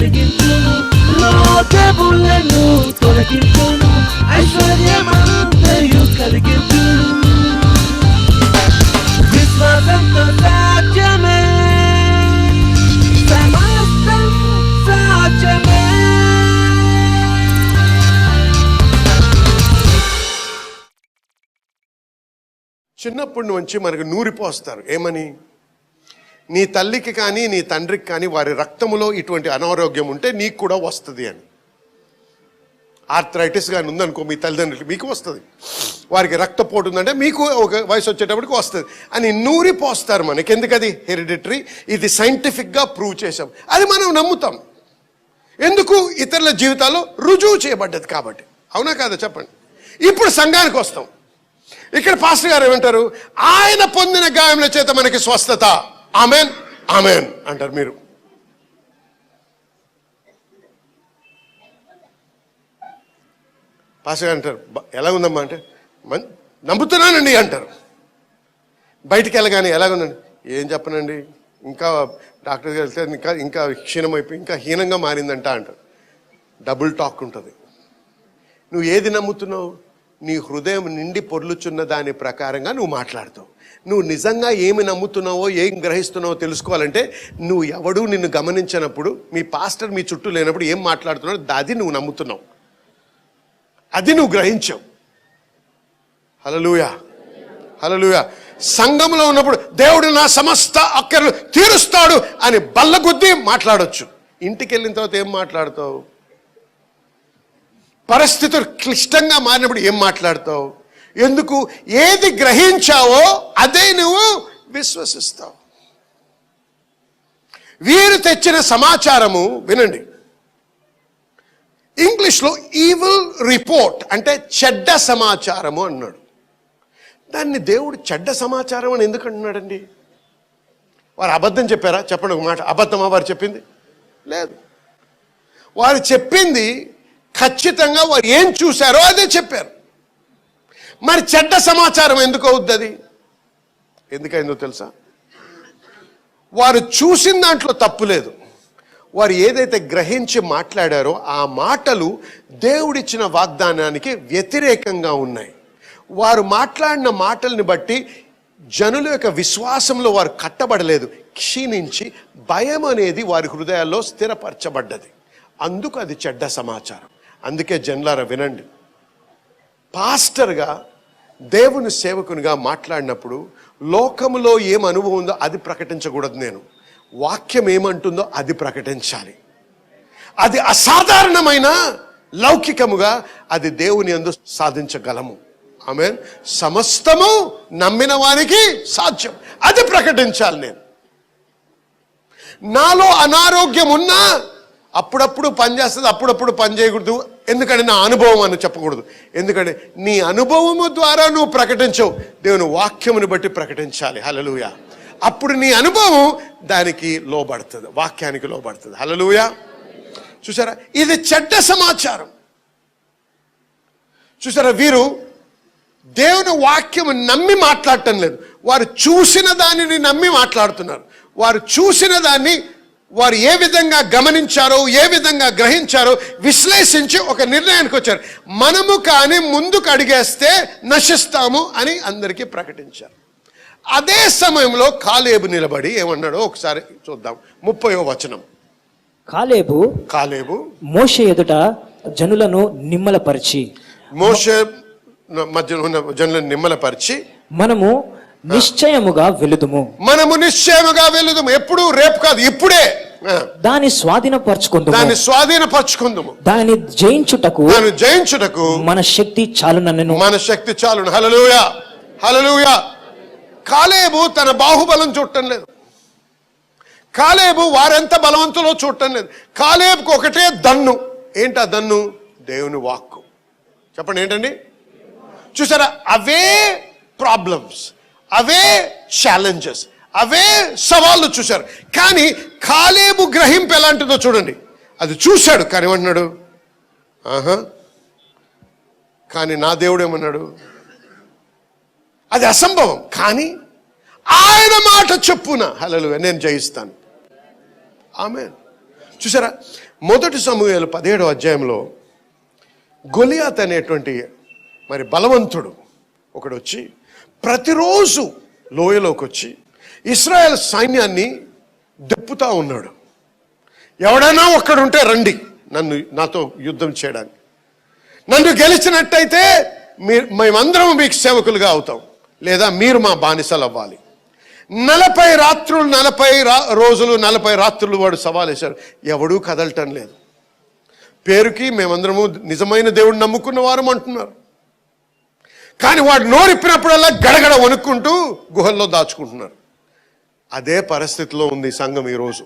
కరిగించును, రోగములను తొలగించును, ఐశ్వర్యమంతయు కలిగించును. విశ్వాసంతో సాధ్యమే, సమస్తం సాధ్యమే. చిన్నప్పటి నుంచి మనకు నూరిపోస్తారు ఏమని, నీ తల్లికి కానీ నీ తండ్రికి కానీ వారి రక్తములో ఇటువంటి అనారోగ్యం ఉంటే నీకు కూడా వస్తుంది అని. ఆర్థరైటిస్ కానీ ఉందనుకో మీ తల్లిదండ్రులకి, మీకు వస్తుంది. వారికి రక్తపోటు ఉందంటే మీకు ఒక వయసు వచ్చేటప్పటికి వస్తుంది అని నూరిపోస్తారు మనకి. ఎందుకది హెరిడిటరీ, ఇది సైంటిఫిక్గా ప్రూవ్ చేసాం, అది మనం నమ్ముతాం. ఎందుకు? ఇతరుల జీవితాల్లో రుజువు చేయబడ్డది కాబట్టి. అవునా కాదా చెప్పండి. ఇప్పుడు సంఘానికి వస్తాం. ఇక్కడ పాస్టర్ గారు ఏమంటారు? ఆయన పొందిన గాయముల చేత మనకి స్వస్థత, ఆమెన్ ఆమెన్ అంటారు. మీరు పాస్టర్ గారు అంటారు ఎలా ఉందమ్మా అంటే నమ్ముతున్నానండి అంటారు. బయటికి వెళ్ళగానే ఎలాగుందండి, ఏం చెప్పనండి, ఇంకా డాక్టర్ గారు వెళ్తే ఇంకా ఇంకా క్షీణమైపోయి ఇంకా హీనంగా మారిందంట అంటారు. డబుల్ టాక్ ఉంటుంది. నువ్వు ఏది నమ్ముతున్నావు? నీ హృదయం నిండి పొర్లుచున్న దాని ప్రకారంగా నువ్వు మాట్లాడుతావు. నువ్వు నిజంగా ఏమి నమ్ముతున్నావో ఏం గ్రహిస్తున్నావో తెలుసుకోవాలంటే నువ్వు ఎవడూ నిన్ను గమనించినప్పుడు, మీ పాస్టర్ మీ చుట్టూ లేనప్పుడు ఏం మాట్లాడుతున్నావు అది నువ్వు నమ్ముతున్నావు, అది నువ్వు గ్రహించావు. హల్లెలూయా హల్లెలూయా. సంఘంలో ఉన్నప్పుడు దేవుడు నా సమస్త అక్కర్లు తీరుస్తాడు అని బల్లగుద్ది మాట్లాడొచ్చు. ఇంటికి వెళ్ళిన తర్వాత ఏం మాట్లాడతావు? పరిస్థితులు క్లిష్టంగా మారినప్పుడు ఏం మాట్లాడతావు? ఎందుకు? ఏది గ్రహించావో అదే నువ్వు విశ్వసిస్తావు. వీరు తెచ్చిన సమాచారము వినండి, ఇంగ్లీష్లో ఈవిల్ రిపోర్ట్ అంటే చెడ్డ సమాచారము అన్నాడు. దాన్ని దేవుడు చెడ్డ సమాచారం అని ఎందుకు అంటున్నాడండి? వారు అబద్ధం చెప్పారా? చెప్పండి ఒక మాట, అబద్ధమా వారు చెప్పింది? లేదు. వారు చెప్పింది ఖచ్చితంగా వారు ఏం చూశారో అదే చెప్పారు. మరి చెడ్డ సమాచారం ఎందుకు అవుద్ది? అది ఎందుకైందో తెలుసా? వారు చూసిన దాంట్లో తప్పు లేదు. వారు ఏదైతే గ్రహించి మాట్లాడారో ఆ మాటలు దేవుడిచ్చిన వాగ్దానానికి వ్యతిరేకంగా ఉన్నాయి. వారు మాట్లాడిన మాటల్ని బట్టి జనుల యొక్క విశ్వాసంలో వారు కట్టబడలేదు, క్షీణించి భయం అనేది వారి హృదయాల్లో స్థిరపరచబడ్డది. అందుకు అది చెడ్డ సమాచారం. అందుకే జనులారా వినండి, పాస్టర్గా దేవుని సేవకునిగా మాట్లాడినప్పుడు లోకములో ఏం అనుభవం ఉందో అది ప్రకటించకూడదు. నేను వాక్యం ఏమంటుందో అది ప్రకటించాలి. అది అసాధారణమైన లౌకికముగా అది దేవుని యందు సాధించగలము. ఆమేన్. సమస్తము నమ్మిన వారికి సాధ్యం, అది ప్రకటించాలి. నేను నాలో అనారోగ్యం ఉన్నా అప్పుడప్పుడు పనిచేస్తుంది, అప్పుడప్పుడు పని చేయకూడదు. ఎందుకంటే నా అనుభవం అని చెప్పకూడదు. ఎందుకంటే నీ అనుభవము ద్వారా నువ్వు ప్రకటించవు, దేవుని వాక్యమును బట్టి ప్రకటించాలి. హల్లెలూయా. అప్పుడు నీ అనుభవం దానికి లోబడుతుంది, వాక్యానికి లోబడుతుంది. హల్లెలూయా. చూసారా, ఇది చెడ్డ సమాచారం. చూసారా, వీరు దేవుని వాక్యము నమ్మి మాట్లాడటం లేదు, వారు చూసిన దానిని నమ్మి మాట్లాడుతున్నారు. వారు చూసిన దాన్ని వారు ఏ విధంగా గమనించారో, ఏ విధంగా గ్రహించారో విశ్లేషించి ఒక నిర్ణయానికి వచ్చారు. మనము కానీ ముందుకు అడిగేస్తే నశిస్తాము అని అందరికీ ప్రకటించారు. అదే సమయంలో కాలేబు నిలబడి ఏమన్నాడో ఒకసారి చూద్దాం. 30వ వచనం. కాలేబు మోషే ఎదుట జనులను నిమ్మలపరిచి, మోషే మధ్య ఉన్న జనులను నిమ్మలపరిచి, మనము నిశ్చయముగా వెలుదుము. ఎప్పుడు? రేపు కాదు, ఇప్పుడే దాన్ని స్వాధీనపరచుకుందుము. దాన్ని జయించుటకు మన శక్తి చాలునను. హల్లెలూయా హల్లెలూయా. కాలేబు తన బాహుబలం చూడటం లేదు. కాలేబు వారెంత బలవంతులో చూడటం లేదు. కాలేబుకు ఒకటే దన్ను. ఏంటా దన్ను? దేవుని వాక్కు. చెప్పండి ఏంటండి? చూసారా, అవే ప్రాబ్లమ్స్, అవే ఛాలెంజెస్, అవే సవాళ్ళు చూశారు. కానీ కాలేబు గ్రహింపు ఎలాంటిదో చూడండి. అది చూశాడు కానీ ఏమంటున్నాడు? కానీ నా దేవుడు ఏమన్నాడు? అది అసంభవం, కానీ ఆయన మాట చెప్పున హల్లెలూయా నేను జయిస్తాను. ఆమేన్. చూసారా, 1 సమూయేలు 17వ అధ్యాయంలో గొలియాత్ అనేటువంటి మరి బలవంతుడు ఒకడు వచ్చి ప్రతిరోజు లోయలోకి వచ్చి ఇశ్రాయేల్ సైన్యాన్ని దెప్పుతా ఉన్నాడు. ఎవడైనా ఒక్కడుంటే రండి నాతో యుద్ధం చేయడానికి, నన్ను గెలిచినట్టయితే మేమందరం మీకు సేవకులుగా అవుతాం, లేదా మీరు మా బానిసలు అవ్వాలి. 40 రాత్రులు 40 రోజులు 40 రాత్రులు వాడు సవాల్ వేశాడు. ఎవడూ కదలటం లేదు. పేరుకి మేమందరము నిజమైన దేవుడిని నమ్ముకున్న వారం అంటున్నారు, కానీ వాడు నోరిప్పినప్పుడల్లా గడగడ వణుక్కుంటూ గుహల్లో దాచుకుంటున్నారు. అదే పరిస్థితిలో ఉంది సంఘం ఈరోజు.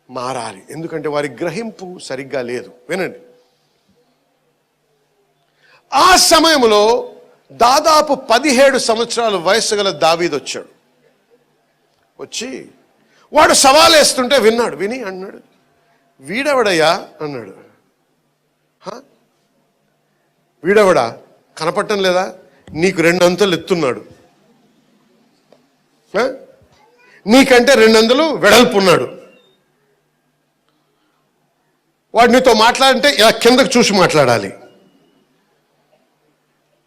మారాలి, ఎందుకంటే వారి గ్రహింపు సరిగ్గా లేదు. వినండి, ఆ సమయంలో దాదాపు 17 సంవత్సరాల వయసు గల దావీదు వచ్చాడు. వచ్చి వాడు సవాల్ వేస్తుంటే విన్నాడు. విని అన్నాడు, వీడెవడయ్యా అన్నాడు. వీడెవడా, కనపడటం లేదా? నీకు 2 అంతలు ఎత్తున్నాడు, నీకంటే 2 అంతలు వెడల్పున్నాడు. వాడు నీతో మాట్లాడంటే ఇలా కిందకు చూసి మాట్లాడాలి,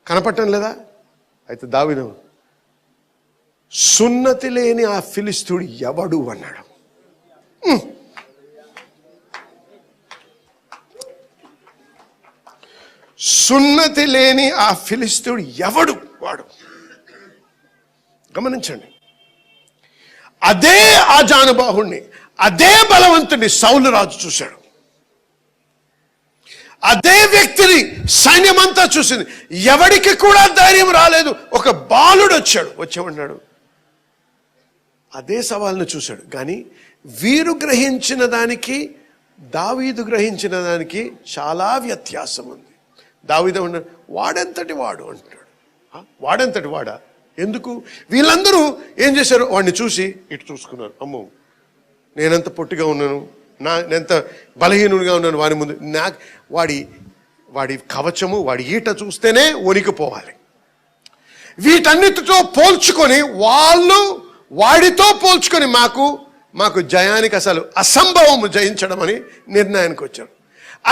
కనపడటం లేదా? అయితే దావీదు, సున్నతి లేని ఆ ఫిలిస్తీయుడు ఎవడు అన్నాడు. సున్నతి లేని ఆ ఫిలిస్తీయుడు ఎవడు వాడు? గమనించండి, అదే ఆజానుబాహుణ్ణి, అదే బలవంతుని సౌలు రాజు చూశాడు. అదే వ్యక్తిని సైన్యమంతా చూసింది. ఎవడికి కూడా ధైర్యం రాలేదు. ఒక బాలుడు వచ్చేమన్నాడు. అదే సవాల్ను చూశాడు. కానీ వీరు గ్రహించిన దానికి దావీదు గ్రహించిన దానికి చాలా వ్యత్యాసం ఉంది. దావీదు అన్నాడు, వాడెంతటి వాడు అంటాడు. వాడెంతటి వాడా? ఎందుకు? వీళ్ళందరూ ఏం చేశారు? వాడిని చూసి ఇటు చూసుకున్నారు. అమ్మో, నేనెంత పొట్టిగా ఉన్నాను, నేనెంత బలహీనుడిగా ఉన్నాను వారి ముందు. వాడి కవచము, వాడి ఈట చూస్తేనే వణికిపోవాలి. వీటన్నిటితో పోల్చుకొని వాడితో పోల్చుకొని మాకు జయానికి అసలు అసంభవం జయించడం అని నిర్ణయానికి వచ్చాడు.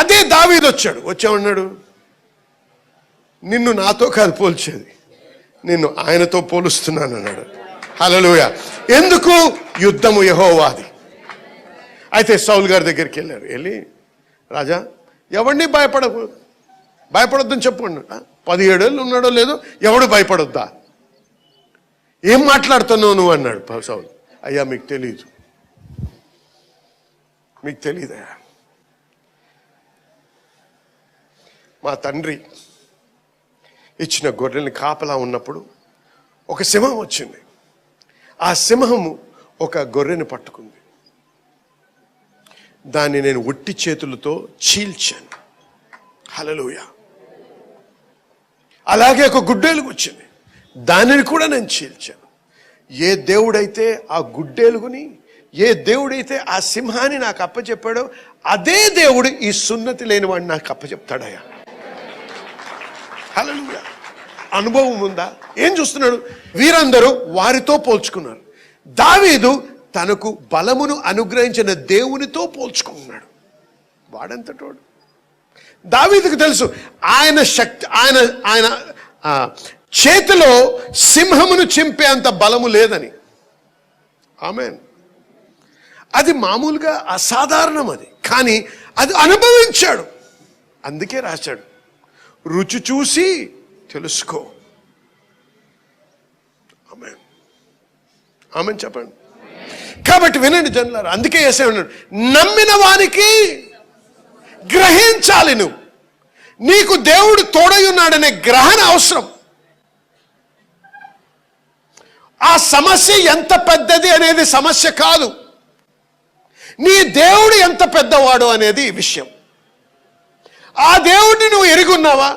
అదే దావీదు వచ్చామన్నాడు, నిన్ను నాతో కాదు పోల్చేది, నిన్ను ఆయనతో పోలుస్తున్నాను అన్నాడు. హల్లెలూయా. ఎందుకు? యుద్ధము యెహోవాది. అయితే సౌలు గారి దగ్గరికి వెళ్ళి, రాజా, ఎవరిని భయపడొద్దని చెప్పు అన్నాడు. 17 ఏళ్ళు ఉన్నాడో లేదో, ఎవడు భయపడొద్దా? ఏం మాట్లాడుతున్నావు నువ్వు అన్నాడు సౌలు. అయ్యా, మీకు తెలీదయ్యా, మా తండ్రి ఇచ్చిన గొర్రెల్ని కాపలా ఉన్నప్పుడు ఒక సింహం వచ్చింది. ఆ సింహము ఒక గొర్రెని పట్టుకుంది. దాన్ని నేను ఒట్టి చేతులతో చీల్చాను. హల్లెలూయా. అలాగే ఒక గుడ్డేలుగు వచ్చింది, దానిని కూడా నేను చీల్చాను. ఏ దేవుడైతే ఆ గుడ్డేలుగుని, ఏ దేవుడైతే ఆ సింహాన్ని నాకు అప్పచెప్పాడో అదే దేవుడు ఈ సున్నతి లేని వాడిని నాకు అప్పచెప్తాడయ్యా. హల్లెలూయా. అనుభవం ఉందా? ఏం చూస్తున్నాడు? వీరందరూ వారితో పోల్చుకున్నారు. దావీదు తనకు బలమును అనుగ్రహించిన దేవునితో పోల్చుకుంటున్నాడు. వాడంతటోడు. దావీదుకు తెలుసు ఆయన శక్తి, ఆయన చేతిలో సింహమును చింపే అంత బలము లేదని. ఆమేన్. అది మామూలుగా అసాధారణం, అది. కానీ అది అనుభవించాడు. అందుకే రాశాడు, రుచి చూసి తెలుసుకో. ఆమేన్. ఆమేన్ చెప్పండి. కాబట్టి వినండి జనులారా, అందుకే యేసయ్య అన్నాడు, నమ్మిన వానికి గ్రహించాలి. నీకు దేవుడు తోడై ఉన్నాడనే గ్రహణ అవసరం. ఆ సమస్య ఎంత పెద్దది అనేది సమస్య కాదు, నీ దేవుడు ఎంత పెద్దవాడు అనేది విషయం. ఆ దేవుడిని నువ్వు ఎరుగున్నావా?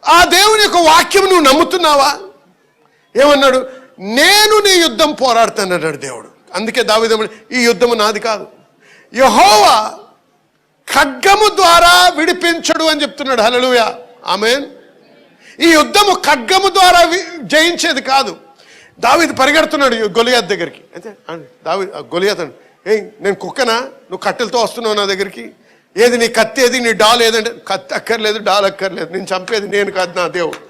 ఆ దేవుని యొక్క వాక్యం నువ్వు నమ్ముతున్నావా? ఏమన్నాడు? నేను నీ యుద్ధం పోరాడుతానన్నాడు దేవుడు. అందుకే దావీదు, ఈ యుద్ధము నాది కాదు, యెహోవా ఖడ్గము ద్వారా విడిపించడు అని చెప్తున్నాడు. హల్లెలూయా. ఆమేన్. ఈ యుద్ధము ఖడ్గము ద్వారా జయించేది కాదు. దావీదు పరిగెడుతున్నాడు గొలియాత్ దగ్గరికి. అయితే గొలియాత్ నేను కుక్కనా, నువ్వు కట్టెలతో వస్తున్నావు నా దగ్గరికి, ఏది నీ కత్తి ఏది, నీ డాల్ ఏదంటే, కత్తి అక్కర్లేదు, డాల్ అక్కర్లేదు, నేను చంపేది నేను కాదు, నా దేవుడు.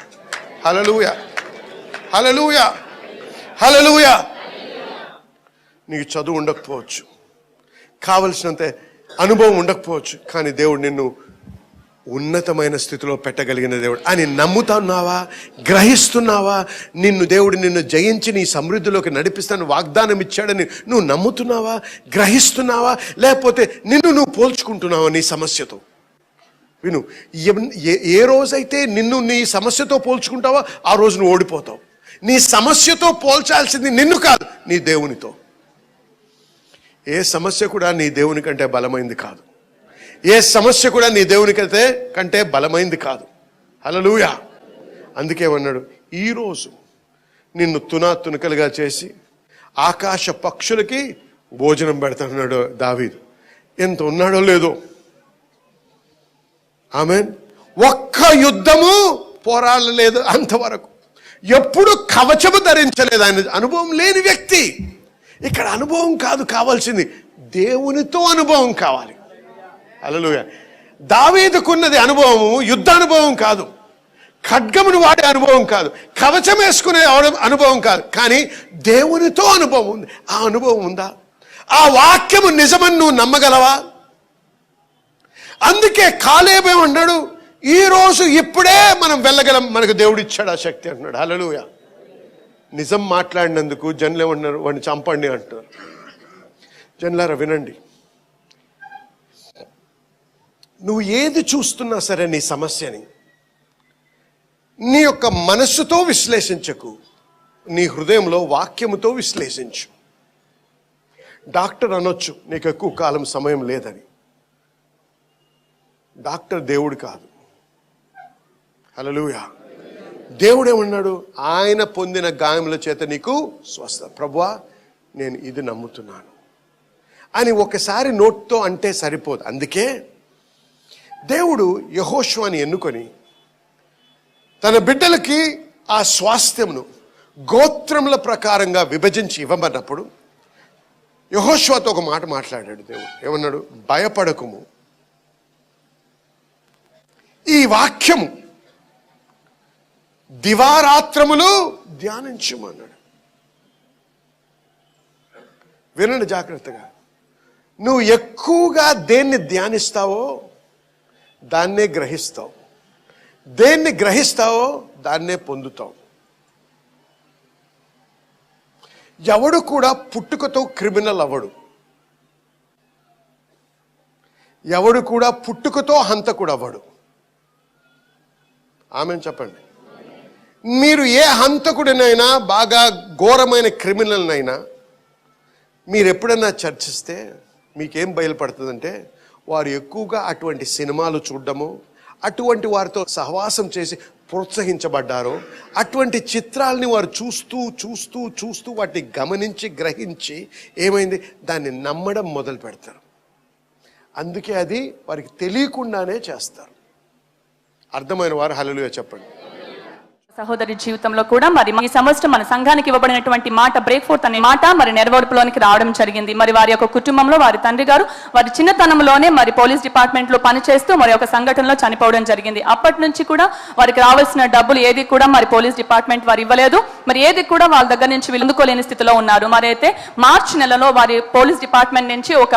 హల్లెలూయా, హల్లెలూయా, హల్లెలూయా. నీకు చదువు ఉండకపోవచ్చు, కావలసినంత అనుభవం ఉండకపోవచ్చు, కానీ దేవుడు నిన్ను ఉన్నతమైన స్థితిలో పెట్టగలిగిన దేవుడు అని నమ్ముతున్నావా, గ్రహిస్తున్నావా? దేవుడు నిన్ను జయించి నీ సమృద్ధిలోకి నడిపిస్తాను వాగ్దానం ఇచ్చాడని నువ్వు నమ్ముతున్నావా, గ్రహిస్తున్నావా? లేకపోతే నిన్ను నువ్వు పోల్చుకుంటున్నావా నీ సమస్యతో? విను, ఏ రోజైతే నిన్ను నీ సమస్యతో పోల్చుకుంటావో ఆ రోజు నువ్వు ఓడిపోతావు. నీ సమస్యతో పోల్చాల్సింది నిన్ను కాదు, నీ దేవునితో. ఏ సమస్య కూడా నీ దేవుని కంటే బలమైంది కాదు. ఏ సమస్య కూడా నీ దేవుని కంటే బలమైంది కాదు. హల్లెలూయా. అందుకేమన్నాడు, ఈరోజు నిన్ను తునకలుగా చేసి ఆకాశ పక్షులకి భోజనం పెడతాడు దావీదు. ఎంత ఉన్నాడో లేదో. ఆమేన్. ఒక్క యుద్ధము పోరాడలేదు అంతవరకు. ఎప్పుడు కవచము ధరించలేదు. ఆయన అనుభవం లేని వ్యక్తి. ఇక్కడ అనుభవం కాదు కావాల్సింది, దేవునితో అనుభవం కావాలి. హల్లెలూయా. దావీదుకున్నది అనుభవము యుద్ధానుభవం కాదు, ఖడ్గమును వాడే అనుభవం కాదు, కవచం వేసుకునే అనుభవం కాదు, కానీ దేవునితో అనుభవం ఉంది. ఆ అనుభవం ఉందా? ఆ వాక్యము నిజమని నువ్వు నమ్మగలవా? అందుకే కాలేబు అన్నాడు, ఈ రోజు ఇప్పుడే మనం వెళ్ళగలం, మనకు దేవుడు ఇచ్చాడు ఆ శక్తి అంటున్నాడు. హల్లెలూయా. నిజం మాట్లాడినందుకు జనులు ఏమన్నారు, వాడిని చంపండి అంటున్నారు. జనులారా వినండి, నువ్వు ఏది చూస్తున్నా సరే నీ సమస్యని నీ యొక్క మనస్సుతో విశ్లేషించకు, నీ హృదయంలో వాక్యముతో విశ్లేషించు. డాక్టర్ అనొచ్చు నీకు ఎక్కువ కాలం సమయం లేదని. డాక్టర్ దేవుడు కాదు. హల్లెలూయా. దేవుడు ఏమన్నాడు, ఆయన పొందిన గాయముల చేత నీకు స్వస్థ. ప్రభువా నేను ఇది నమ్ముతున్నాను అని ఒకసారి నోట్తో అంటే సరిపోదు. అందుకే దేవుడు యెహోషువని ఎన్నుకొని తన బిడ్డలకి ఆ స్వాస్థ్యమును గోత్రముల ప్రకారంగా విభజించి ఇవ్వమన్నప్పుడు యెహోషువతో ఒక మాట మాట్లాడాడు దేవుడు. ఏమన్నాడు, భయపడకుము, ఈ వాక్యము దివారాత్రములు ధ్యానించుమన్నాడు. వినండి జాగ్రత్తగా. నువ్వు ఎక్కువగా దేన్ని ధ్యానిస్తావో దాన్నే గ్రహిస్తావు, దేన్ని గ్రహిస్తావో దాన్నే పొందుతావు. ఎవడు కూడా పుట్టుకతో క్రిమినల్ అవ్వడు, ఎవడు కూడా పుట్టుకతో హంతకుడు అవ్వడు. ఆమెను చెప్పండి. మీరు ఏ హంతకుడినైనా, బాగా ఘోరమైన క్రిమినల్నైనా మీరు ఎప్పుడైనా చర్చిస్తే మీకేం బయలుపడుతుందంటే, వారు ఎక్కువగా అటువంటి సినిమాలు చూడడము, అటువంటి వారితో సహవాసం చేసి ప్రోత్సహించబడ్డారో, అటువంటి చిత్రాలని వారు చూస్తూ చూస్తూ చూస్తూ వాటిని గమనించి గ్రహించి ఏమైంది, దాన్ని నమ్మడం మొదలు పెడతారు. అందుకే అది వారికి తెలియకుండానే చేస్తారు. అర్థమైన వారు హల్లెలూయా చెప్పండి. సహోదరి జీవితంలో కూడా మరి ఈ సంవత్సరం మన సంఘానికి ఇవ్వబడినటువంటి మాట బ్రేక్ ఫోర్త్ అనే మాట మరి నెరవేర్పులోనికి రావడం జరిగింది. మరి వారి యొక్క కుటుంబంలో వారి తండ్రి గారు వారి చిన్నతనంలోనే మరి పోలీస్ డిపార్ట్మెంట్ లో పనిచేస్తూ మరి ఒక సంఘటనలో చనిపోవడం జరిగింది. అప్పటి నుంచి కూడా వారికి రావాల్సిన డబ్బులు ఏది కూడా మరి పోలీస్ డిపార్ట్మెంట్ వారు ఇవ్వలేదు. మరి ఏది కూడా వాళ్ళ దగ్గర నుంచి అందుకోలేని స్థితిలో ఉన్నారు. మరి అయితే మార్చి నెలలో వారి పోలీస్ డిపార్ట్మెంట్ నుంచి ఒక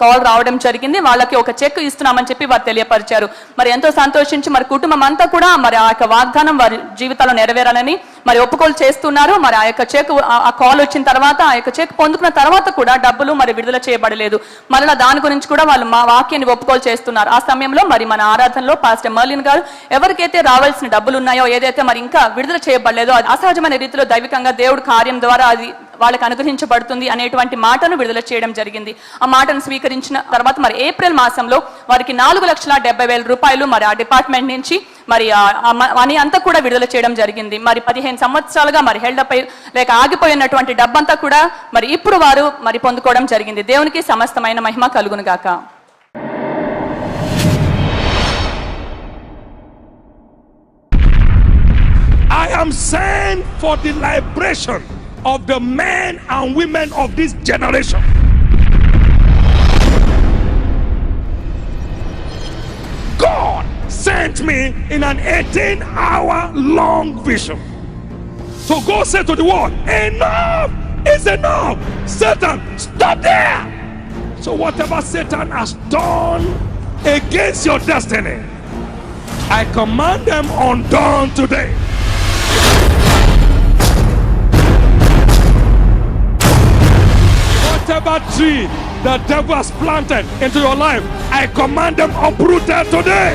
కాల్ రావడం జరిగింది. వాళ్ళకి ఒక చెక్ ఇస్తున్నామని చెప్పి వారు తెలియపరిచారు. మరి ఎంతో సంతోషించి మరి కుటుంబం అంతా కూడా మరి ఆ యొక్క వాగ్దానం వారి జీవితాల్లో నెరవేరాలని మరి ఒప్పుకోలు చేస్తున్నారు. మరి ఆ యొక్క చెక్, ఆ కాల్ వచ్చిన తర్వాత, ఆ యొక్క చెక్ పొందుకున్న తర్వాత కూడా డబ్బులు మరి విడుదల చేయబడలేదు. మరలా దాని గురించి కూడా వాళ్ళు మా వాక్యాన్ని ఒప్పుకోలు చేస్తున్నారు. ఆ సమయంలో మరి మన ఆరాధనలో పాస్టర్ మర్లిన్ గారు ఎవరికైతే రావాల్సిన డబ్బులు ఉన్నాయో, ఏదైతే మరి ఇంకా విడుదల చేయబడలేదో, అది అసహజమైన రీతిలో దైవికంగా దేవుడు కార్యం ద్వారా అది వాళ్ళకి అనుగ్రహించబడుతుంది అనేటువంటి మాటను విడుదల చేయడం జరిగింది. ఆ మాటను స్వీకరించిన తర్వాత మరి ఏప్రిల్ మాసంలో వారికి 4,70,000 రూపాయలు మరి ఆ డిపార్ట్మెంట్ నుంచి మరి మనీ అంతా కూడా విడుదల చేయడం జరిగింది. మరి 15 సంవత్సరాలుగా మరి హెల్డప్ లేక ఆగిపోయినటువంటి డబ్బంతా కూడా మరి ఇప్పుడు వారు మరి పొందుకోవడం జరిగింది. దేవునికి సమస్తమైన మహిమ కలుగును గాక. I am sent for the liberation of the men and women of this generation. God sent me in an 18-hour long vision. So God said to the world, enough is enough. Satan, stop there. So whatever Satan has done against your destiny, I command them undone today. Whatever tree the devil has planted into your life, I command them uprooted today.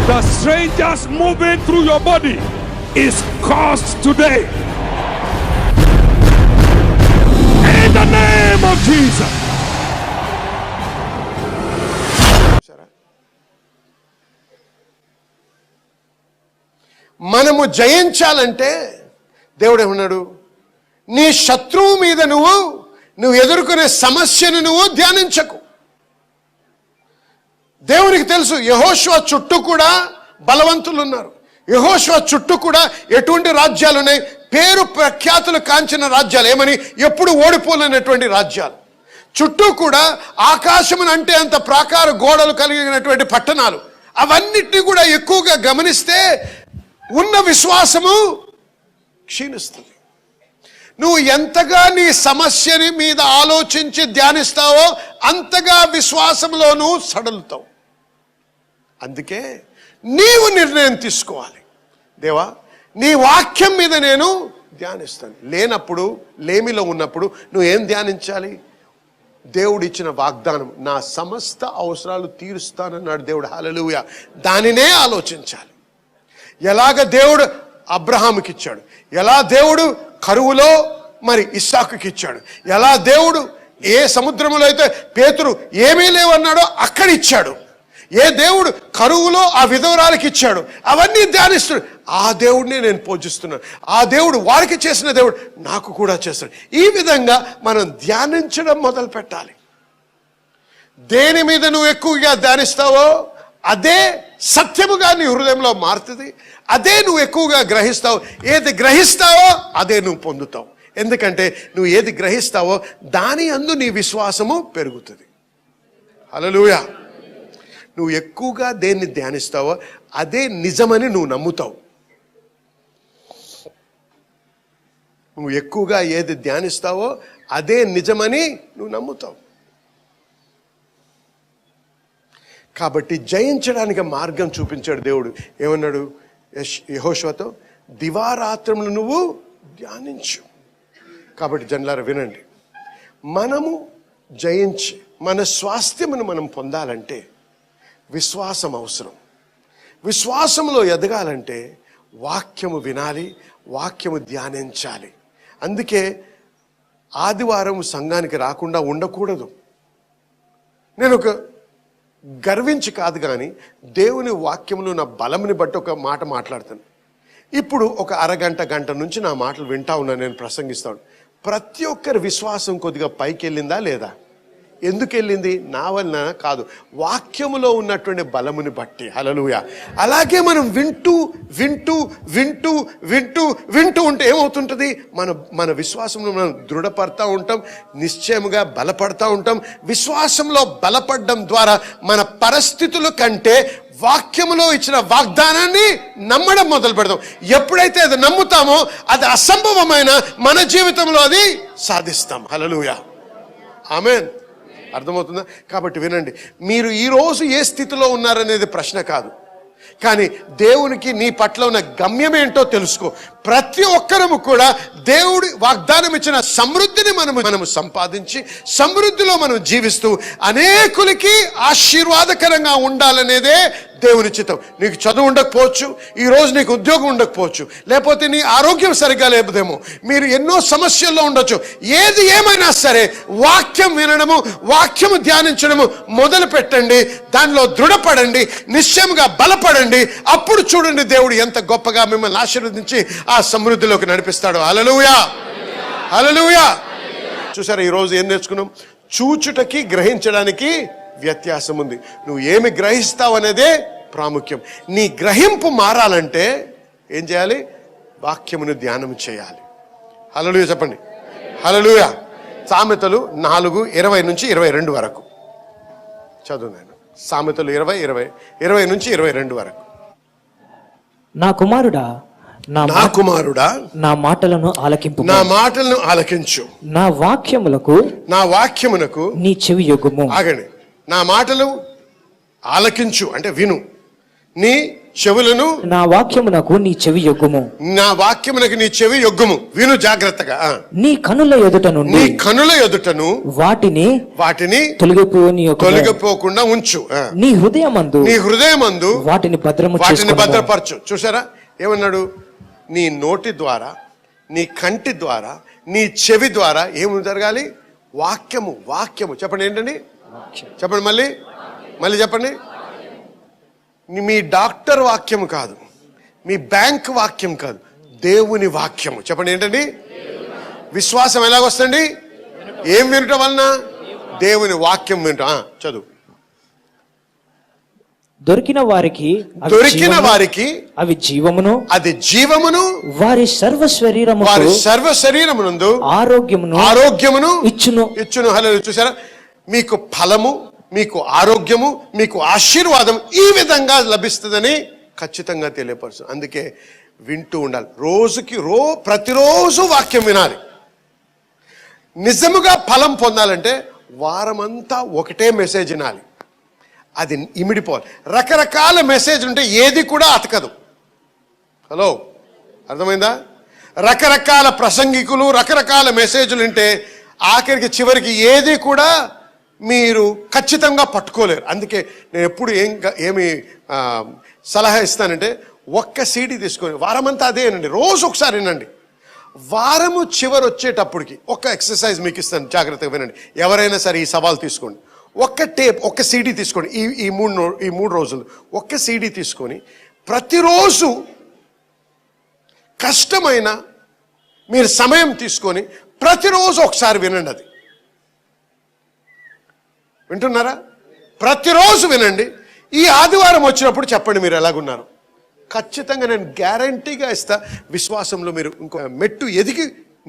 The strangers moving through your body is cursed today. In the name of Jesus. మనము జయించాలంటే దేవుడు ఏమన్నాడు? నీ శత్రువు మీద నువ్వు ఎదుర్కొనే సమస్యను నువ్వు ధ్యానించకు. దేవునికి తెలుసు యెహోషువ చుట్టూ కూడా బలవంతులు ఉన్నారు. యెహోషువ చుట్టూ కూడా ఎటువంటి రాజ్యాలు ఉన్నాయి? పేరు ప్రఖ్యాతులు కాంచిన రాజ్యాలు, ఏమని ఎప్పుడు ఓడిపోలేనటువంటి రాజ్యాలు. చుట్టూ కూడా ఆకాశమును అంటే అంత ప్రాకార గోడలు కలిగినటువంటి పట్టణాలు. అవన్నిటినీ కూడా ఎక్కువగా గమనిస్తే ఉన్న విశ్వాసము క్షీణిస్తుంది. నువ్వు ఎంతగా నీ సమస్యని మీద ఆలోచించి ధ్యానిస్తావో అంతగా విశ్వాసంలోనూ సడలుతావు. అందుకే నీవు నిర్ణయం తీసుకోవాలి. దేవా, నీ వాక్యం మీద నేను ధ్యానిస్తాను. లేనప్పుడు, లేమిలో ఉన్నప్పుడు నువ్వేం ధ్యానించాలి? దేవుడు ఇచ్చిన వాగ్దానం, నా సమస్త అవసరాలు తీరుస్తానన్నాడు దేవుడు. హల్లెలూయా. దానినే ఆలోచించాలి. ఎలాగ దేవుడు అబ్రహాముకి ఇచ్చాడు, ఎలా దేవుడు కరువులో మరి ఇస్సాకుకి ఇచ్చాడు, ఎలా దేవుడు ఏ సముద్రంలో అయితే పేతురు ఏమీ లేవన్నాడో అక్కడ ఇచ్చాడు, ఏ దేవుడు కరువులో ఆ విధవరాలకి ఇచ్చాడు, అవన్నీ ధ్యానిస్తాడు. ఆ దేవుడిని నేను పూజిస్తున్నాను. ఆ దేవుడు వారికి చేసిన దేవుడు నాకు కూడా చేస్తాడు. ఈ విధంగా మనం ధ్యానించడం మొదలు పెట్టాలి. దేని మీద నువ్వు ఎక్కువగా ధ్యానిస్తావో అదే సత్యముగా నీ హృదయంలో మారుతుంది. అదే నువ్వు ఎక్కువగా గ్రహిస్తావు. ఏది గ్రహిస్తావో అదే నువ్వు పొందుతావు. ఎందుకంటే నువ్వు ఏది గ్రహిస్తావో దాని యందు నీ విశ్వాసము పెరుగుతుంది. హల్లెలూయా. నువ్వు ఎక్కువగా దేన్ని ధ్యానిస్తావో అదే నిజమని నువ్వు నమ్ముతావు. నువ్వు ఎక్కువగా ఏది ధ్యానిస్తావో అదే నిజమని నువ్వు నమ్ముతావు. కాబట్టి జయించడానికి మార్గం చూపించాడు దేవుడు. ఏమన్నాడు యెహోషువతో? దివారాత్రములు నువ్వు ధ్యానించు. కాబట్టి జనులారా వినండి, మనము జయించి మన స్వాస్థ్యమును మనం పొందాలంటే విశ్వాసం అవసరం. విశ్వాసంలో ఎదగాలంటే వాక్యము వినాలి, వాక్యము ధ్యానించాలి. అందుకే ఆదివారం సంఘానికి రాకుండా ఉండకూడదు. నేను ఒక గర్వించి కాదు, కానీ దేవుని వాక్యములు నా బలముని బట్టి ఒక మాట మాట్లాడుతాను. ఇప్పుడు ఒక అరగంట గంట నుంచి నా మాటలు వింటా ఉన్నాను, నేను ప్రసంగిస్తాను. ప్రతి ఒక్కరి విశ్వాసం కొద్దిగా పైకి వెళ్ళిందా లేదా? ఎందుకు వెళ్ళింది? నా వలన కాదు, వాక్యములో ఉన్నటువంటి బలముని బట్టి. హల్లెలూయా. అలాగే మనం వింటూ వింటూ వింటూ వింటూ వింటూ ఉంటే ఏమవుతుంటుంది? మన విశ్వాసంలో మనం దృఢపడతా ఉంటాం, నిశ్చయముగా బలపడతా ఉంటాం. విశ్వాసంలో బలపడడం ద్వారా మన పరిస్థితుల కంటే వాక్యములో ఇచ్చిన వాగ్దానాన్ని నమ్మడం మొదలు పెడతాం. ఎప్పుడైతే అది నమ్ముతామో అది అసంభవమైన మన జీవితంలో అది సాధిస్తాం. హల్లెలూయా. ఆమేన్. అర్థమవుతుందా? కాబట్టి వినండి, మీరు ఈరోజు ఏ స్థితిలో ఉన్నారనేది ప్రశ్న కాదు, కానీ దేవునికి నీ పట్ల ఉన్న గమ్యం ఏంటో తెలుసుకో. ప్రతి ఒక్కరము కూడా దేవుడి వాగ్దానం ఇచ్చిన సమృద్ధిని మనము సంపాదించి సమృద్ధిలో మనం జీవిస్తూ అనేకులకి ఆశీర్వాదకరంగా ఉండాలనేదే దేవుని చిత్తం. నీకు చదువు ఉండకపోవచ్చు, ఈరోజు నీకు ఉద్యోగం ఉండకపోవచ్చు, లేకపోతే నీ ఆరోగ్యం సరిగ్గా లేకపోతేమో, మీరు ఎన్నో సమస్యల్లో ఉండొచ్చు. ఏది ఏమైనా సరే వాక్యం వినడము, వాక్యము ధ్యానించడము మొదలు పెట్టండి. దానిలో దృఢపడండి, నిశ్చయముగా బలపడండి. అప్పుడు చూడండి దేవుడు ఎంత గొప్పగా మిమ్మల్ని ఆశీర్వదించి ఆ సమృద్ధిలోకి నడిపిస్తాడు. హల్లెలూయా, హల్లెలూయా. చూసారా, ఈరోజు ఏం నేర్చుకున్నాం? చూచుటకి గ్రహించడానికి వ్యత్యాసం ఉంది. నువ్వు ఏమి గ్రహిస్తావు అనేదే ప్రాముఖ్యం. నీ గ్రహింపు మారాలంటే ఏం చేయాలి? వాక్యమును ధ్యానం చేయాలి. హల్లెలూయా చెప్పండి. హల్లెలూయా. సామెతలు 4:20 నుంచి 22 వరకు చదువు నాయన. సామెతలు 20 నుంచి 22 వరకు. నా కుమారుడా, నా మాటలను ఆలకింపు. నా మాటలను ఆలకించు. నా వాక్యమునకు నీ చెవి యొగ్గుము. ఆగండి. నా మాటలు ఆలకించు అంటే విను. నీ చెవులను నా వాక్యమునకు నీ చెవి యొగ్గుము. నా వాక్యమునకు నీ చెవి యొగ్గుము. విను జాగ్రత్తగా. నీ కనుల ఎదుటను వాటిని తొలగిపోకుండా ఉంచు. నీ హృదయమందు వాటిని భద్రపరచు. చూసారా ఏమన్నాడు? నీ నోటి ద్వారా, నీ కంటి ద్వారా, నీ చెవి ద్వారా ఏమి జరగాలి? వాక్యము చెప్పండి. ఏంటండి? చెప్పండి. మళ్ళీ చెప్పండి. మీ డాక్టర్ వాక్యము కాదు, మీ బ్యాంక్ వాక్యం కాదు, దేవుని వాక్యము. చెప్పండి. ఏంటండి? విశ్వాసం ఎలాగొస్తుంది? ఏం వినటం వలన? దేవుని వాక్యం వినటం. చదువు. దొరికిన వారికి అవి జీవమును, అది జీవమును, వారి సర్వ శరీరమునందు ఆరోగ్యమును ఇచ్చును. హల్లెలూయా. చూసారా? మీకు ఫలము, మీకు ఆరోగ్యము, మీకు ఆశీర్వాదం ఈ విధంగా లభిస్తుందని ఖచ్చితంగా తెలియపరచు. అందుకే వింటూ ఉండాలి. ప్రతిరోజు వాక్యం వినాలి. నిజముగా ఫలం పొందాలంటే వారమంతా ఒకటే మెసేజ్ వినాలి. అది ఇమిడిపోవాలి. రకరకాల మెసేజ్ ఉంటే ఏది కూడా అతకదు. హలో, అర్థమైందా? రకరకాల ప్రసంగికులు, రకరకాల మెసేజ్లు ఉంటే ఆఖరికి చివరికి ఏది కూడా మీరు ఖచ్చితంగా పట్టుకోలేరు. అందుకే నేను ఎప్పుడు ఏమి సలహా ఇస్తానంటే, ఒక్క సీడీ తీసుకొని వారమంతా అదేనండి, రోజు ఒకసారి వినండి. వారము చివరి వచ్చేటప్పటికి ఒక ఎక్సర్సైజ్ మీకు ఇస్తాను, జాగ్రత్తగా వినండి. ఎవరైనా సరే ఈ సవాల్ తీసుకోండి. ఒక్క సీడీ తీసుకోండి. ఈ మూడు రోజులు ఒక్క సీడీ తీసుకొని ప్రతిరోజు కష్టమైన మీరు సమయం తీసుకొని ప్రతిరోజు ఒకసారి వినండి. అది వింటున్నారా? ప్రతిరోజు వినండి. ఈ ఆదివారం వచ్చినప్పుడు చెప్పండి మీరు ఎలాగున్నారు. ఖచ్చితంగా నేను గ్యారంటీగా ఇస్తా, విశ్వాసంలో మీరు ఇంకో మెట్టు ఎదిగి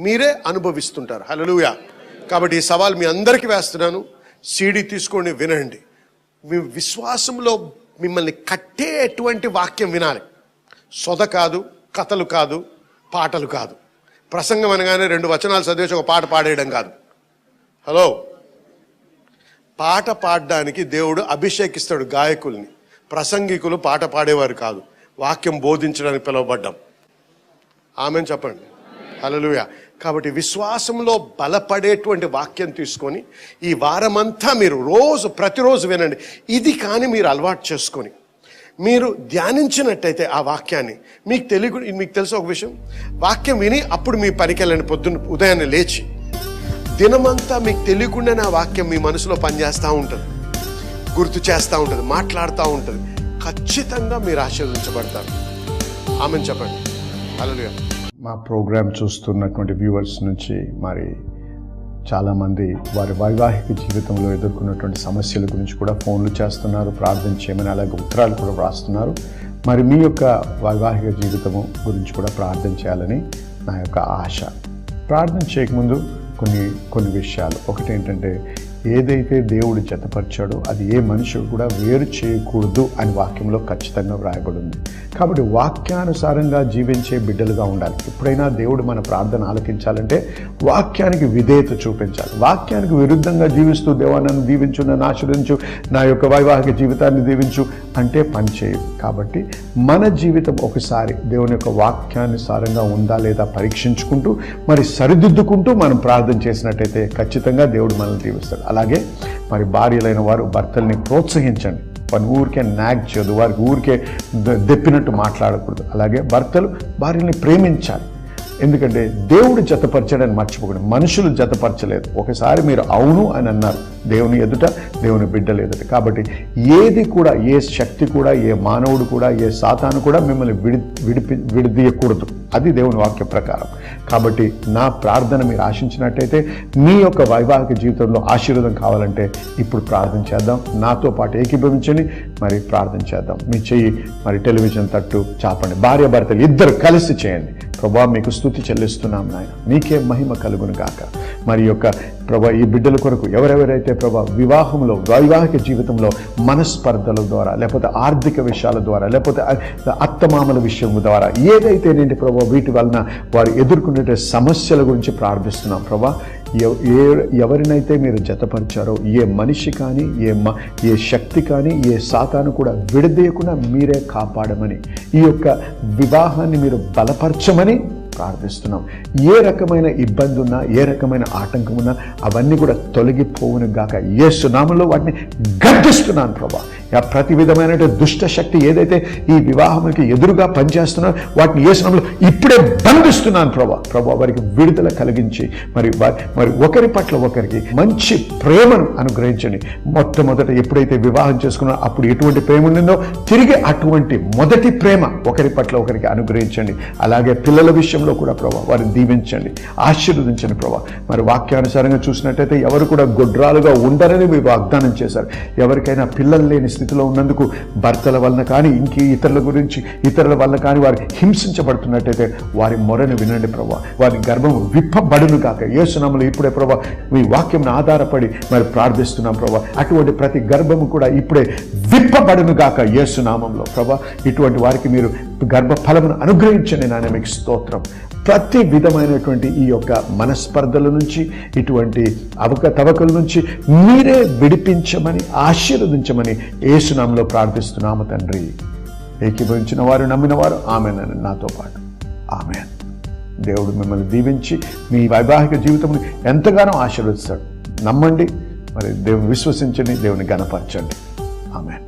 మీరే అనుభవిస్తుంటారు. హల్లెలూయా. కాబట్టి ఈ సవాల్ మీ అందరికీ వేస్తున్నాను. సీడీ తీసుకోండి, వినండి. మీ విశ్వాసంలో మిమ్మల్ని కట్టేటువంటి వాక్యం వినాలి. సొద కాదు, కథలు కాదు, పాటలు కాదు. ప్రసంగం అనగానే 2 వచనాలు చదివేసి ఒక పాట పాడేయడం కాదు. హలో, పాట పాడడానికి దేవుడు అభిషేకిస్తాడు గాయకుల్ని. ప్రసంగికులు పాట పాడేవారు కాదు, వాక్యం బోధించడానికి పిలువబడ్డాం. ఆమేన్ చెప్పండి. హల్లెలూయా. కాబట్టి విశ్వాసంలో బలపడేటువంటి వాక్యం తీసుకొని ఈ వారమంతా మీరు ప్రతిరోజు వినండి. ఇది కానీ మీరు అలవాటు చేసుకొని మీరు ధ్యానించినట్టయితే ఆ వాక్యాన్ని మీకు తెలుసు ఒక విషయం, వాక్యం విని అప్పుడు మీ పనికి వెళ్ళండి. ఉదయాన్నే లేచి దినమంతా మీకు తెలియకుండానే ఆ వాక్యం మీ మనసులో పనిచేస్తూ ఉంటుంది, గుర్తు చేస్తూ ఉంటుంది, మాట్లాడుతూ ఉంటుంది. ఖచ్చితంగా మీరు ఆశీర్వదించబడతారు. ఆమేన్ చెప్పండి. హల్లెలూయా. మా ప్రోగ్రామ్ చూస్తున్నటువంటి వ్యూవర్స్ నుంచి మరి చాలామంది వారి వైవాహిక జీవితంలో ఎదుర్కొన్నటువంటి సమస్యల గురించి కూడా ఫోన్లు చేస్తున్నారు, ప్రార్థన చేయమని, అలాగే ఉత్తరాలు కూడా వ్రాస్తున్నారు. మరి మీ యొక్క వైవాహిక జీవితము గురించి కూడా ప్రార్థన చేయాలని నా యొక్క ఆశ. ప్రార్థన చేయకముందు కొన్ని విషయాలు. ఒకటి ఏంటంటే, ఏదైతే దేవుడు జతపరిచాడో అది ఏ మనుషుడు కూడా వేరు చేయకూడదు అని వాక్యంలో ఖచ్చితంగా వ్రాయబడి ఉంది. కాబట్టి వాక్యానుసారంగా జీవించే బిడ్డలుగా ఉండాలి. ఎప్పుడైనా దేవుడు మన ప్రార్థన ఆలకించాలంటే వాక్యానికి విధేయత చూపించాలి. వాక్యానికి విరుద్ధంగా జీవిస్తూ దేవా నన్ను దీవించు, నన్ను ఆశీర్వదించు, నా యొక్క వైవాహిక జీవితాన్ని దీవించు అంటే పని చేయదు. కాబట్టి మన జీవితం ఒకసారి దేవుని యొక్క వాక్యానుసారంగా ఉందా లేదా పరీక్షించుకుంటూ మరి సరిదిద్దుకుంటూ మనం ప్రార్థన చేసినట్టయితే ఖచ్చితంగా దేవుడు మనల్ని దీవిస్తాడు. అలాగే మరి భార్యలైన వారు భర్తల్ని ప్రోత్సహించండి. వారిని ఊరికే నాగ్ చేయదు, వారికి ఊరికే దెప్పినట్టు మాట్లాడకూడదు. అలాగే భర్తలు భార్యల్ని ప్రేమించాలి. ఎందుకంటే దేవుడు జతపరచడని మర్చిపోకండి, మనుషులు జతపరచలేదు. ఒకసారి మీరు అవును అని అన్నారు దేవుని ఎదుట, దేవుని బిడ్డల ఎదుట. కాబట్టి ఏది కూడా, ఏ శక్తి కూడా, ఏ మానవుడు కూడా, ఏ సాతాను కూడా మిమ్మల్ని విడదీయకూడదు. అది దేవుని వాక్య ప్రకారం. కాబట్టి నా ప్రార్థన మీరు ఆశించినట్టయితే మీ యొక్క వైవాహిక జీవితంలో ఆశీర్వాదం కావాలంటే ఇప్పుడు ప్రార్థన చేద్దాం. నాతో పాటు ఏకీభవించండి, మరి ప్రార్థన చేద్దాం. మీ చెయ్యి మరి టెలివిజన్ తట్టు చాపండి. భార్య భర్తలు ఇద్దరు కలిసి చేయండి. ప్రభా మీకు స్తుతి చెల్లిస్తున్నాం నాయన, మీకే మహిమ కలుగును గాక. మరి యొక్క ప్రభా ఈ బిడ్డల కొరకు ఎవరెవరైతే ప్రభా వివాహంలో, వైవాహిక జీవితంలో మనస్పర్ధల ద్వారా, లేకపోతే ఆర్థిక విషయాల ద్వారా, లేకపోతే అత్తమామల విషయం ద్వారా ఏదైతే ఏంటి ప్రభా వీటి వలన వారు ఎదుర్కొనే సమస్యల గురించి ప్రార్థిస్తున్నాం. ప్రభా ఎవరినైతే మీరు జతపరిచారో ఏ మనిషి కానీ, ఏ శక్తి కానీ, ఏ సాతాను కూడా విడదీయకుండా మీరే కాపాడమని, ఈ యొక్క వివాహాన్ని మీరు బలపరచమని ప్రార్థిస్తున్నాం. ఏ రకమైన ఇబ్బంది ఉన్నా, ఏ రకమైన ఆటంకం ఉన్నా అవన్నీ కూడా తొలగిపోవును గాక. యేసు నామములో వాటిని గద్దిస్తున్నాను ప్రభా. ప్రతి విధమైన దుష్ట శక్తి ఏదైతే ఈ వివాహానికి ఎదురుగా పనిచేస్తున్నా వాటిని యేసు నామములో ఇప్పుడే బంధిస్తున్నాను ప్రభా. ప్రభా వారికి విడుదల కలిగించి మరి ఒకరి పట్ల ఒకరికి మంచి ప్రేమను అనుగ్రహించండి. మొట్టమొదట ఎప్పుడైతే వివాహం చేసుకున్నా అప్పుడు ఎటువంటి ప్రేమ ఉండిందో తిరిగి అటువంటి మొదటి ప్రేమ ఒకరి పట్ల ఒకరికి అనుగ్రహించండి. అలాగే పిల్లల విషయంలో కూడా ప్రభా వారిని దీవించండి, ఆశీర్వదించండి ప్రభా. మరి వాక్యానుసారంగా చూసినట్టయితే ఎవరు కూడా గొడ్రాలుగా ఉండరని మీరు వాగ్దానం చేశారు. ఎవరికైనా పిల్లలు లేని స్థితిలో ఉన్నందుకు భర్తల వలన కానీ, ఇంక ఇతరుల వలన కానీ వారు హింసించబడుతున్నట్టయితే వారి మొరను వినండి ప్రభా. వారి గర్భం విప్పబడును కాక యేసు నామములో ఇప్పుడే ప్రభా మీ వాక్యం ఆధారపడి మరి ప్రార్థిస్తున్నాం ప్రభా. అటువంటి ప్రతి గర్భము కూడా ఇప్పుడే విప్పబడును గాక యేసు నామములో ప్రభా. ఇటువంటి వారికి మీరు గర్భ ఫలమును అనుగ్రహించండి నాయన, మీకు స్తోత్రం. ప్రతి విధమైనటువంటి ఈ యొక్క మనస్పర్ధల నుంచి, ఇటువంటి అవకతవకల నుంచి మీరే విడిపించమని, ఆశీర్వదించమని యేసు నామములో ప్రార్థిస్తున్నాము తండ్రి. ఏకీభవించిన వారు, నమ్మిన వారు ఆమేన్ నాతో పాటు ఆమేన్. దేవుడు మిమ్మల్ని దీవించి మీ వైవాహిక జీవితం ఎంతగానో ఆశీర్వదిస్తాడు. నమ్మండి, మరి దేవుని విశ్వసించండి, దేవుని గణపరచండి. ఆమేన్.